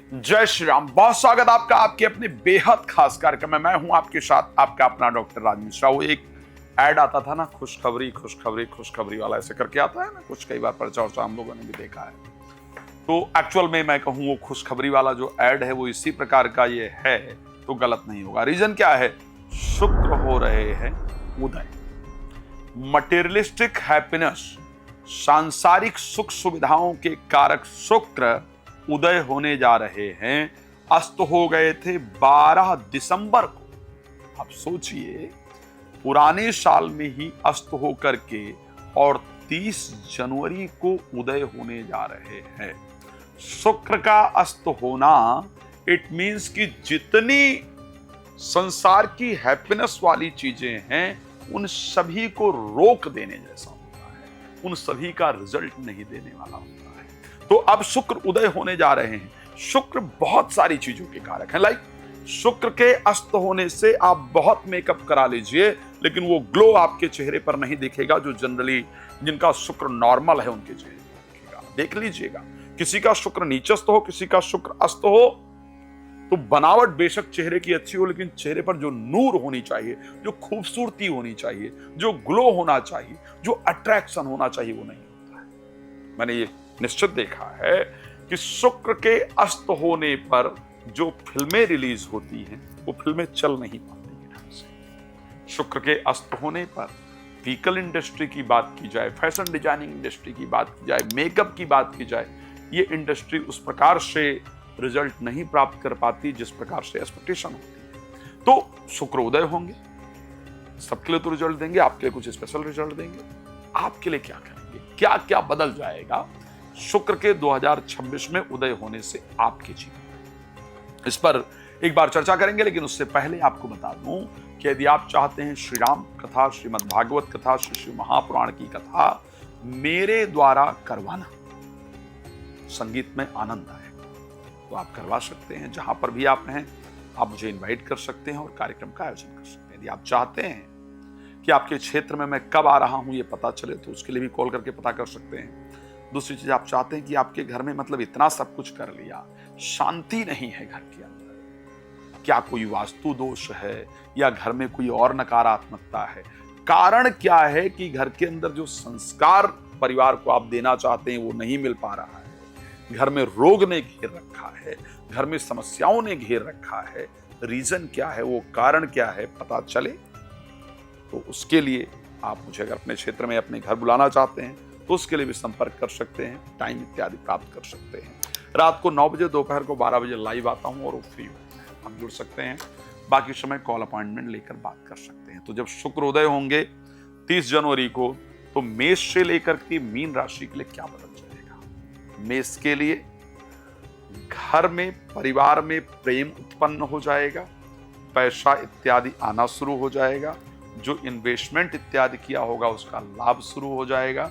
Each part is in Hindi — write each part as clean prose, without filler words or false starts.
जय श्री राम। बहुत स्वागत आपका आपके अपने बेहद खास कार्यक्रम में। मैं हूं आपके साथ आपका अपना डॉक्टर राज मिश्रा। वो एक ऐड आता था ना, खुशखबरी खुशखबरी खुशखबरी वाला, ऐसे करके आता है ना, कुछ कई बार प्रचार चर्चा हम लोगों ने भी देखा है। तो एक्चुअल में मैं कहूं वो खुशखबरी वाला जो ऐड है वो इसी प्रकार का ये है तो गलत नहीं होगा। रीजन क्या है? शुक्र हो रहे हैं उदय। मटेरियलिस्टिक हैप्पीनेस, सांसारिक सुख सुविधाओं के कारक शुक्र उदय होने जा रहे हैं। अस्त हो गए थे 12 दिसंबर को। अब सोचिए, पुराने साल में ही अस्त होकर के और 30 जनवरी को उदय होने जा रहे हैं। शुक्र का अस्त होना इट मींस कि जितनी संसार की हैप्पीनेस वाली चीजें हैं उन सभी को रोक देने जैसा होता है, उन सभी का रिजल्ट नहीं देने वाला होता है। तो अब शुक्र उदय होने जा रहे हैं। शुक्र बहुत सारी चीजों के कारक हैं। लाइक शुक्र के अस्त होने से आप बहुत मेकअप करा लीजिए, लेकिन वो ग्लो आपके चेहरे पर नहीं दिखेगा जो जनरली जिनका शुक्र नॉर्मल है उनके चेहरे पर दिखेगा। देख लीजिएगा, किसी का शुक्र नीचस्थ हो, किसी का शुक्र अस्त हो, तो बनावट बेशक चेहरे की अच्छी हो, लेकिन चेहरे पर जो नूर होनी चाहिए, जो खूबसूरती होनी चाहिए, जो ग्लो होना चाहिए, जो अट्रैक्शन होना चाहिए, वो नहीं होता है। मैंने ये निश्चित देखा है कि शुक्र के अस्त होने पर जो फिल्में रिलीज होती हैं वो फिल्में चल नहीं पाती हैं ढंग से। शुक्र के अस्त होने पर व्हीकल इंडस्ट्री की बात की जाए, फैशन डिजाइनिंग इंडस्ट्री की बात की जाए, मेकअप की बात की जाए, ये इंडस्ट्री उस प्रकार से रिजल्ट नहीं प्राप्त कर पाती जिस प्रकार से एक्सपेक्टेशन होती है। तो शुक्र उदय होंगे, सबके लिए तो रिजल्ट देंगे, आपके लिए कुछ स्पेशल रिजल्ट देंगे। आपके लिए क्या करेंगे, क्या क्या बदल जाएगा शुक्र के 2026 में उदय होने से आपके जीवन? इस पर एक बार चर्चा करेंगे, लेकिन उससे पहले आपको बता दूं कि यदि आप चाहते हैं श्री राम कथा, श्रीमद् भागवत कथा, श्री शिव महापुराण की कथा मेरे द्वारा करवाना, संगीत में आनंद आए, तो आप करवा सकते हैं। जहां पर भी आप हैं आप मुझे इनवाइट कर सकते हैं और कार्यक्रम का आयोजन कर सकते हैं। यदि आप चाहते हैं कि आपके क्षेत्र में मैं कब आ रहा हूं ये पता चले, तो उसके लिए भी कॉल करके पता कर सकते हैं। दूसरी चीज, आप चाहते हैं कि आपके घर में मतलब इतना सब कुछ कर लिया, शांति नहीं है घर के अंदर, क्या कोई वास्तु दोष है या घर में कोई और नकारात्मकता है? कारण क्या है कि घर के अंदर जो संस्कार परिवार को आप देना चाहते हैं वो नहीं मिल पा रहा है, घर में रोग ने घेर रखा है, घर में समस्याओं ने घेर रखा है। रीजन क्या है, वो कारण क्या है, पता चले तो उसके लिए आप मुझे अगर अपने क्षेत्र में अपने घर बुलाना चाहते हैं तो उसके लिए भी संपर्क कर सकते हैं, टाइम इत्यादि प्राप्त कर सकते हैं। रात को 9 बजे, दोपहर को 12 बजे लाइव आता हूं और वो फ्री होता है, आप जुड़ सकते हैं। बाकी समय कॉल अपॉइंटमेंट लेकर बात कर सकते हैं। तो जब शुक्र उदय होंगे 30 जनवरी को, तो मेष से लेकर के मीन राशि के लिए क्या बदल जाएगा? मेष के लिए घर में, परिवार में प्रेम उत्पन्न हो जाएगा, पैसा इत्यादि आना शुरू हो जाएगा, जो इन्वेस्टमेंट इत्यादि किया होगा उसका लाभ शुरू हो जाएगा।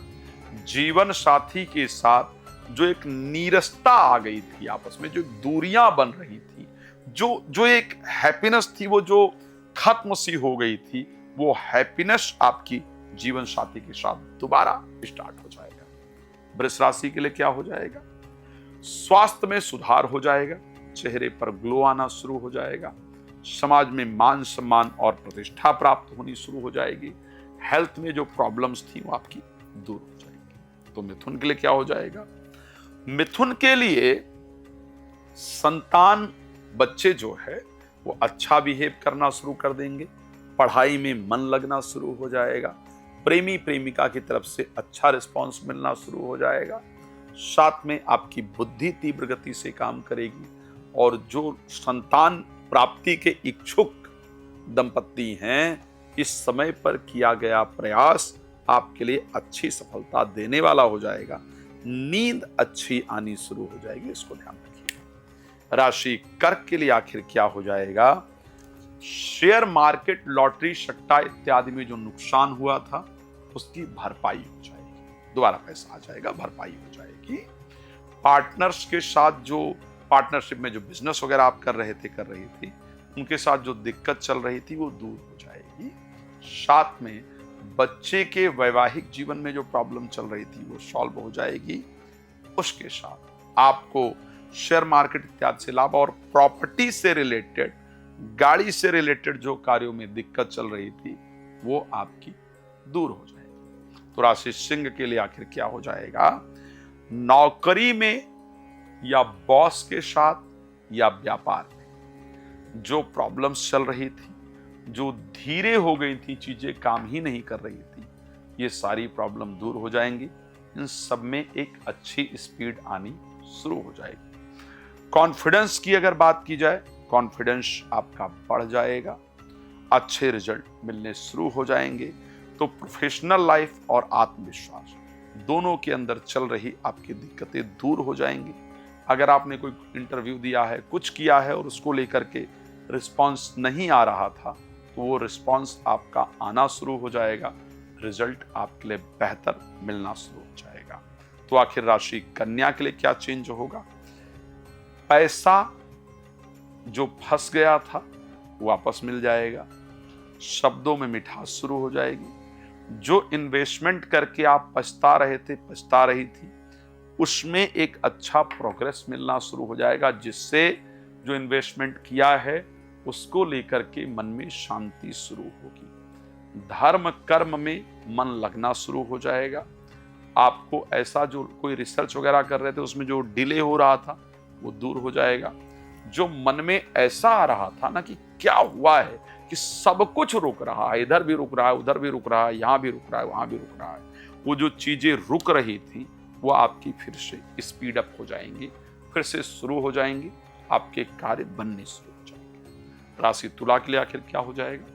जीवन साथी के साथ जो एक नीरसता आ गई थी, आपस में जो दूरियां बन रही थी, जो एक हैप्पीनेस थी वो जो खत्म सी हो गई थी, वो हैप्पीनेस आपकी जीवन साथी के साथ दोबारा स्टार्ट हो जाएगा। वृष राशि के लिए क्या हो जाएगा? स्वास्थ्य में सुधार हो जाएगा, चेहरे पर ग्लो आना शुरू हो जाएगा, समाज में मान सम्मान और प्रतिष्ठा प्राप्त होनी शुरू हो जाएगी। हेल्थ में जो प्रॉब्लम्स थी वो आपकी दूर हो जाएगी। तो मिथुन के लिए क्या हो जाएगा? मिथुन के लिए संतान, बच्चे जो है वो अच्छा बिहेव करना शुरू कर देंगे, पढ़ाई में मन लगना शुरू हो जाएगा, प्रेमी प्रेमिका की तरफ से अच्छा रिस्पांस मिलना शुरू हो जाएगा। साथ में आपकी बुद्धि तीव्र गति से काम करेगी और जो संतान प्राप्ति के इच्छुक दंपत्ति हैं, इस समय पर किया गया प्रयास आपके लिए अच्छी सफलता देने वाला हो जाएगा। नींद अच्छी आनी शुरू हो जाएगी, इसको ध्यान रखिए। राशि कर्क के लिए आखिर क्या हो जाएगा? शेयर मार्केट, लॉटरी, सट्टा इत्यादि में जो नुकसान हुआ था उसकी भरपाई हो जाएगी, दोबारा पैसा आ जाएगा, भरपाई हो जाएगी। पार्टनर्स के साथ जो पार्टनरशिप में जो बिजनेस वगैरह आप कर रही थी, उनके साथ जो दिक्कत चल रही थी वो दूर हो जाएगी। साथ में बच्चे के वैवाहिक जीवन में जो प्रॉब्लम चल रही थी वो सॉल्व हो जाएगी। उसके साथ आपको शेयर मार्केट इत्यादि से लाभ, और प्रॉपर्टी से रिलेटेड, गाड़ी से रिलेटेड जो कार्यों में दिक्कत चल रही थी वो आपकी दूर हो जाएगी। तो राशि सिंह के लिए आखिर क्या हो जाएगा? नौकरी में या बॉस के साथ या व्यापार में जो प्रॉब्लम्स चल रही थी, जो धीरे हो गई थी, चीजें काम ही नहीं कर रही थी, ये सारी प्रॉब्लम दूर हो जाएंगी। इन सब में एक अच्छी स्पीड आनी शुरू हो जाएगी। कॉन्फिडेंस की अगर बात की जाए, कॉन्फिडेंस आपका बढ़ जाएगा, अच्छे रिजल्ट मिलने शुरू हो जाएंगे। तो प्रोफेशनल लाइफ और आत्मविश्वास दोनों के अंदर चल रही आपकी दिक्कतें दूर हो जाएंगी। अगर आपने कोई इंटरव्यू दिया है, कुछ किया है और उसको लेकर के रिस्पांस नहीं आ रहा था, तो वो रिस्पांस आपका आना शुरू हो जाएगा, रिजल्ट आपके लिए बेहतर मिलना शुरू हो जाएगा। तो आखिर राशि कन्या के लिए क्या चेंज होगा? पैसा जो फंस गया था वापस मिल जाएगा, शब्दों में मिठास शुरू हो जाएगी। जो इन्वेस्टमेंट करके आप पछता रहे थे, पछता रही थी, उसमें एक अच्छा प्रोग्रेस मिलना शुरू हो जाएगा, जिससे जो इन्वेस्टमेंट किया है उसको लेकर के मन में शांति शुरू होगी। धर्म कर्म में मन लगना शुरू हो जाएगा। आपको ऐसा जो कोई रिसर्च वगैरह कर रहे थे उसमें जो डिले हो रहा था वो दूर हो जाएगा। जो मन में ऐसा आ रहा था ना कि क्या हुआ है कि सब कुछ रुक रहा है, इधर भी रुक रहा है, उधर भी रुक रहा है, यहाँ भी रुक रहा है, वहां भी रुक रहा है, वो जो चीजें रुक रही थी वो आपकी फिर से स्पीड अप हो जाएंगी, फिर से शुरू हो जाएंगी, आपके कार्य बनने शुरू हो जाएंगे। राशि तुला के लिए आखिर क्या हो जाएगा?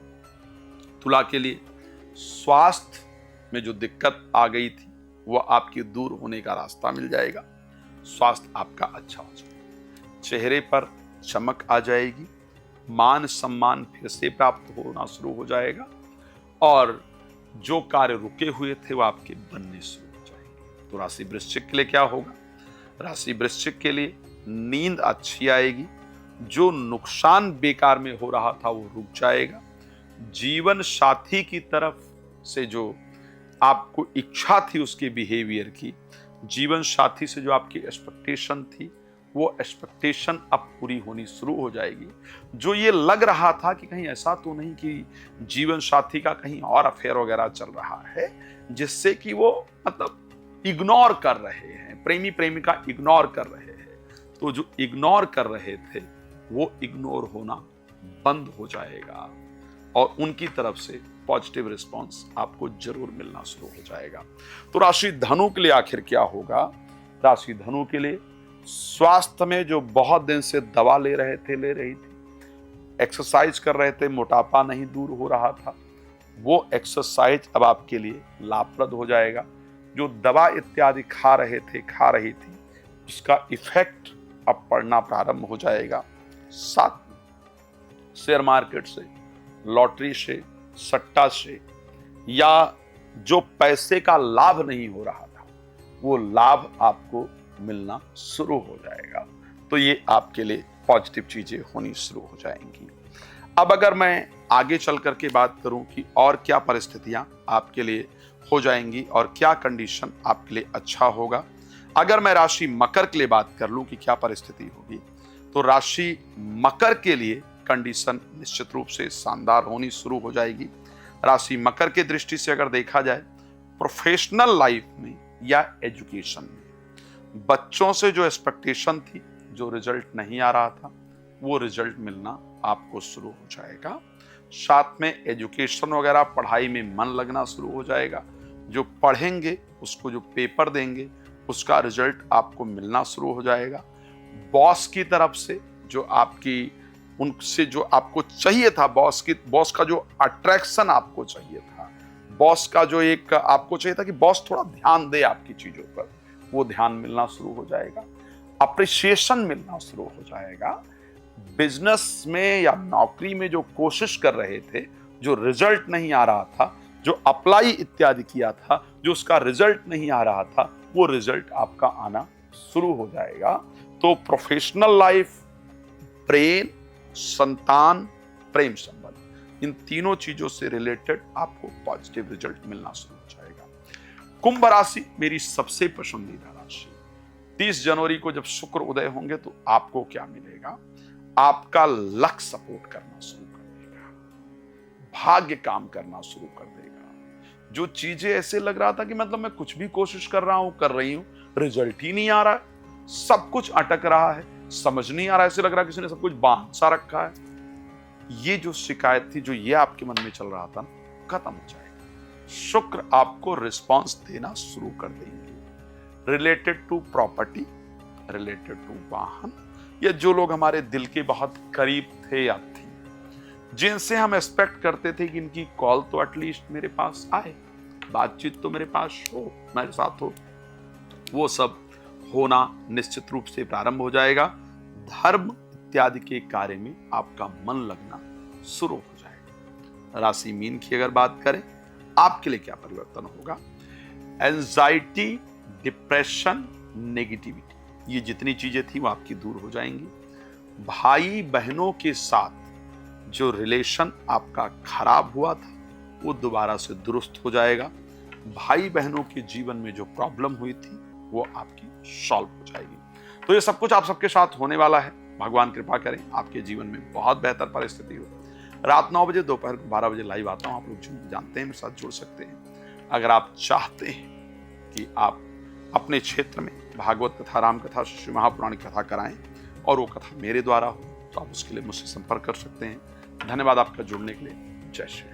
तुला के लिए स्वास्थ्य में जो दिक्कत आ गई थी वो आपकी दूर होने का रास्ता मिल जाएगा। स्वास्थ्य आपका अच्छा हो जाएगा, चेहरे पर चमक आ जाएगी, मान सम्मान फिर से प्राप्त होना शुरू हो जाएगा, और जो कार्य रुके हुए थे वो आपके बनने शुरू हो जाएंगे। तो राशि वृश्चिक के लिए क्या होगा? राशि वृश्चिक के लिए नींद अच्छी आएगी, जो नुकसान बेकार में हो रहा था वो रुक जाएगा। जीवन साथी की तरफ से जो आपको इच्छा थी उसके बिहेवियर की, जीवन साथी से जो आपकी एक्सपेक्टेशन थी वो एक्सपेक्टेशन अब पूरी होनी शुरू हो जाएगी। जो ये लग रहा था कि कहीं ऐसा तो नहीं कि जीवन साथी का कहीं और अफेयर वगैरह चल रहा है, जिससे कि वो मतलब इग्नोर कर रहे हैं, प्रेमी प्रेमिका इग्नोर कर रहे हैं, तो जो इग्नोर कर रहे थे वो इग्नोर होना बंद हो जाएगा और उनकी तरफ से पॉजिटिव रिस्पांस आपको जरूर मिलना शुरू हो जाएगा। तो राशि धनु के लिए आखिर क्या होगा? राशि धनु के लिए स्वास्थ्य में जो बहुत दिन से दवा ले रहे थे, ले रही थी, एक्सरसाइज कर रहे थे, मोटापा नहीं दूर हो रहा था, वो एक्सरसाइज अब आपके लिए लाभप्रद हो जाएगा। जो दवा इत्यादि खा रहे थे, खा रही थी, उसका इफेक्ट अब पड़ना प्रारंभ हो जाएगा। साथ में शेयर मार्केट से, लॉटरी से, सट्टा से, या जो पैसे का लाभ नहीं हो रहा था वो लाभ आपको मिलना शुरू हो जाएगा। तो ये आपके लिए पॉजिटिव चीजें होनी शुरू हो जाएंगी। अब अगर मैं आगे चल करके बात करूं कि और क्या परिस्थितियां आपके लिए हो जाएंगी और क्या कंडीशन आपके लिए अच्छा होगा, अगर मैं राशि मकर के लिए बात कर लूं कि क्या परिस्थिति होगी, तो राशि मकर के लिए कंडीशन निश्चित रूप से शानदार होनी शुरू हो जाएगी। राशि मकर की दृष्टि से अगर देखा जाए, प्रोफेशनल लाइफ में या एजुकेशन में बच्चों से जो एक्सपेक्टेशन थी, जो रिजल्ट नहीं आ रहा था, वो रिजल्ट मिलना आपको शुरू हो जाएगा। साथ में एजुकेशन वगैरह, पढ़ाई में मन लगना शुरू हो जाएगा। जो पढ़ेंगे उसको जो पेपर देंगे उसका रिजल्ट आपको मिलना शुरू हो जाएगा। बॉस की तरफ से जो आपकी, उनसे जो आपको चाहिए था, बॉस का जो अट्रैक्शन आपको चाहिए था, बॉस का जो एक आपको चाहिए था कि बॉस थोड़ा ध्यान दे आपकी चीजों पर, वो ध्यान मिलना शुरू हो जाएगा। अप्रिसिएशन मिलना शुरू हो जाएगा। बिजनेस में या नौकरी में जो कोशिश कर रहे थे, जो रिजल्ट नहीं आ रहा था, जो अप्लाई इत्यादि किया था, जो उसका रिजल्ट नहीं आ रहा था, वो रिजल्ट आपका आना शुरू हो जाएगा। तो प्रोफेशनल लाइफ, प्रेम, संतान, प्रेम संबंध, इन तीनों चीजों से रिलेटेड आपको पॉजिटिव रिजल्ट मिलना शुरू हो जाएगा। कुंभ राशि मेरी सबसे पसंदीदा राशि। 30 जनवरी को जब शुक्र उदय होंगे तो आपको क्या मिलेगा? आपका लक सपोर्ट करना शुरू कर देगा, भाग्य काम करना शुरू कर देगा। जो चीजें ऐसे लग रहा था कि मतलब मैं कुछ भी कोशिश कर रहा हूं, कर रही हूं, रिजल्ट ही नहीं आ रहा है, सब कुछ अटक रहा है, समझ नहीं आ रहा है, ऐसे लग रहा है किसी ने सब कुछ बांध सा रखा है, ये जो शिकायत थी, जो ये आपके मन में चल रहा था, खत्म हो जाएगा। शुक्र आपको रिस्पांस देना शुरू कर देंगे related to property, related to वाहन, या जो लोग हमारे दिल के बहुत करीब थे या थी, जिनसे हम एक्सपेक्ट करते थे कि इनकी कॉल तो एटलीस्ट मेरे पास आए, बातचीत तो मेरे पास हो, मेरे साथ हो, वो सब होना निश्चित रूप से प्रारंभ हो जाएगा। धर्म इत्यादि के कार्य में आपका मन लगना शुरू हो जाएगा। राशि मीन की अगर बात करें, आपके लिए क्या परिवर्तन होगा? एंजाइटी, डिप्रेशन, नेगेटिविटी, ये जितनी चीजें थी वो आपकी दूर हो जाएंगी। भाई बहनों के साथ जो रिलेशन आपका खराब हुआ था वो दोबारा से दुरुस्त हो जाएगा। भाई बहनों के जीवन में जो प्रॉब्लम हुई थी वो आपकी सॉल्व हो जाएगी। तो ये सब कुछ आप सबके साथ होने वाला है। भगवान कृपा करें आपके जीवन में बहुत बेहतर परिस्थिति हो। रात 9 बजे, दोपहर को 12 बजे लाइव आता हूं। आप लोग जो जानते हैं मेरे साथ जुड़ सकते हैं। अगर आप चाहते हैं कि आप अपने क्षेत्र में भागवत कथा, राम कथा, श्री महापुराण कथा कराएं और वो कथा मेरे द्वारा हो, तो आप उसके लिए मुझसे संपर्क कर सकते हैं। धन्यवाद आपका जुड़ने के लिए। जय श्री राम।